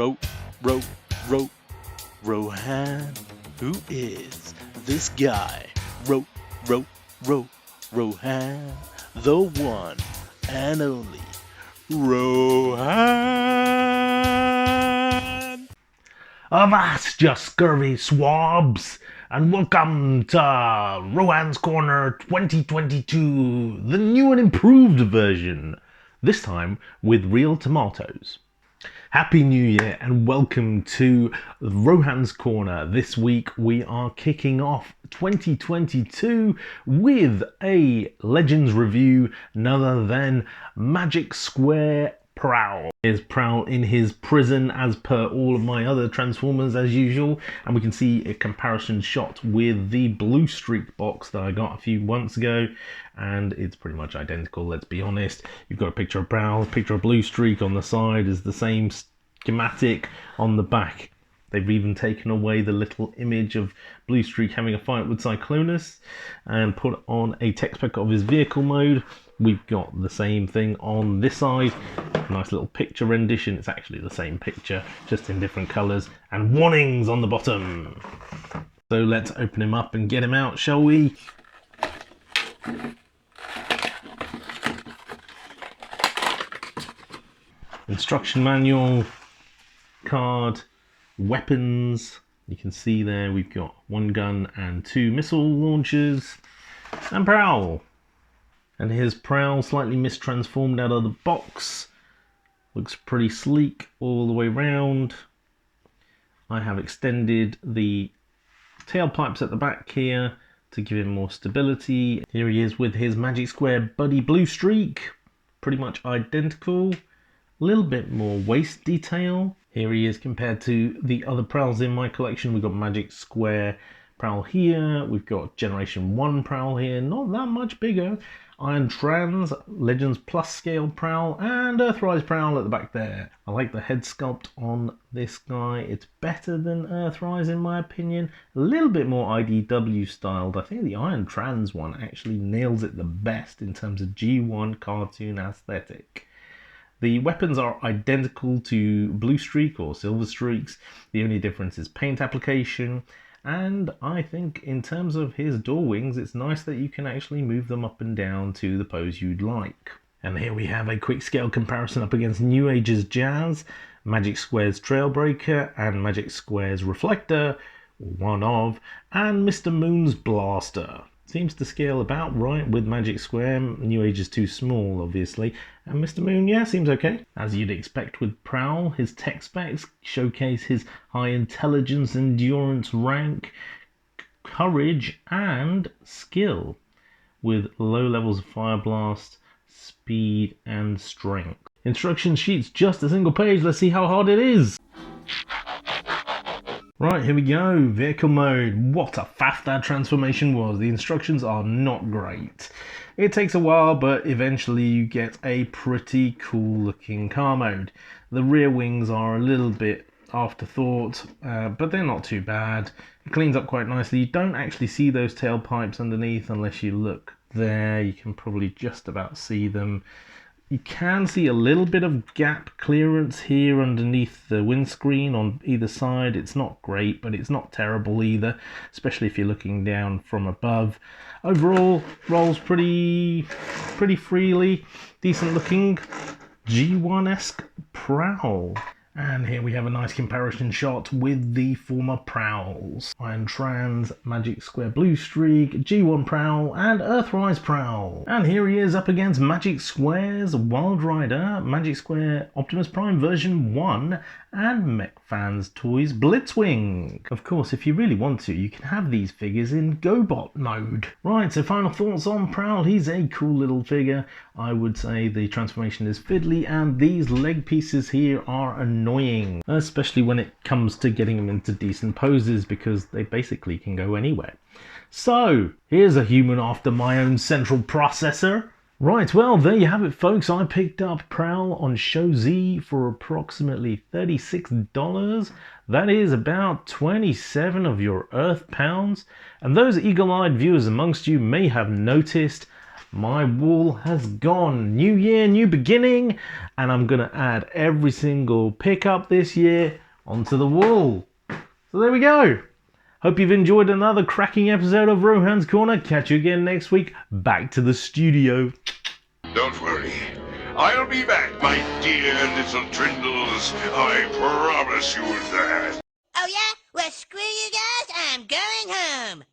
Ro, Rohan? Who is this guy? Rohan, the one and only Rohan. Avast, you scurvy swabs, and welcome to Rohan's Corner 2022, the new and improved version, this time with real tomatoes. Happy New Year and welcome to Rohan's Corner. This week we are kicking off 2022 with a Legends review, none other than Magic Square Prowl. Here's Prowl in his prison as per all of my other Transformers as usual, and we can see a comparison shot with the Blue Streak box that I got a few months ago, and it's pretty much identical, let's be honest. You've got a picture of Prowl, a picture of Blue Streak on the side is the same schematic on the back. They've even taken away the little image of Blue Streak having a fight with Cyclonus and put on a text spec of his vehicle mode. We've got the same thing on this side. Nice little picture rendition. It's actually the same picture, just in different colours. And warnings on the bottom. So let's open him up and get him out, shall we? Instruction manual, card, weapons. You can see there we've got one gun and two missile launchers. And Prowl. And here's Prowl, slightly mistransformed out of the box. Looks pretty sleek all the way round. I have extended the tailpipes at the back here to give him more stability. Here he is with his Magic Square buddy Blue Streak. Pretty much identical. A little bit more waist detail. Here he is compared to the other Prowls in my collection. We've got Magic Square Prowl here. We've got Generation 1 Prowl here. Not that much bigger. Iron Trans, Legends Plus Scale Prowl, and Earthrise Prowl at the back there. I like the head sculpt on this guy. It's better than Earthrise in my opinion. A little bit more IDW styled. I think the Iron Trans one actually nails it the best in terms of G1 cartoon aesthetic. The weapons are identical to Blue Streak or Silver Streaks. The only difference is paint application. And I think in terms of his door wings, it's nice that you can actually move them up and down to the pose you'd like. And here we have a quick scale comparison up against New Age's Jazz, Magic Square's Trailbreaker, and Magic Square's Reflector, one of, and Mr. Moon's Blaster. Seems to scale about right with Magic Square. New Age is too small, obviously. And Mr. Moon, yeah, seems okay. As you'd expect with Prowl, his tech specs showcase his high intelligence, endurance, rank, courage, and skill, with low levels of fire blast, speed, and strength. Instruction sheet's just a single page. Let's see how hard it is. Right, here we go, vehicle mode. What a faff that transformation was. The instructions are not great. It takes a while, but eventually you get a pretty cool looking car mode. The rear wings are a little bit afterthought, but they're not too bad. It cleans up quite nicely. You don't actually see those tailpipes underneath unless you look there. You can probably just about see them. You can see a little bit of gap clearance here underneath the windscreen on either side. It's not great, but it's not terrible either, especially if you're looking down from above. Overall, rolls pretty freely. Decent looking G1-esque Prowl. And here we have a nice comparison shot with the former Prowls. Iron Trans, Magic Square Blue Streak, G1 Prowl, and Earthrise Prowl. And here he is up against Magic Square's Wild Rider, Magic Square Optimus Prime version 1, and MechFans Toys Blitzwing. Of course, if you really want to, you can have these figures in GoBot mode. Right, so final thoughts on Prowl. He's a cool little figure. I would say the transformation is fiddly, and these leg pieces here are annoying, especially when it comes to getting them into decent poses, because they basically can go anywhere. So, here's a human after my own central processor. Right, well, there you have it, folks. I picked up Prowl on Show Z for approximately $36. That is about 27 of your Earth pounds. And those eagle-eyed viewers amongst you may have noticed my wall has gone. New year, new beginning, and I'm going to add every single pickup this year onto the wall. So there we go. Hope you've enjoyed another cracking episode of Rohan's Corner. Catch you again next week. Back to the studio. Don't worry. I'll be back, my dear little Trindles. I promise you that. Oh yeah? Well, screw you guys. I'm going home.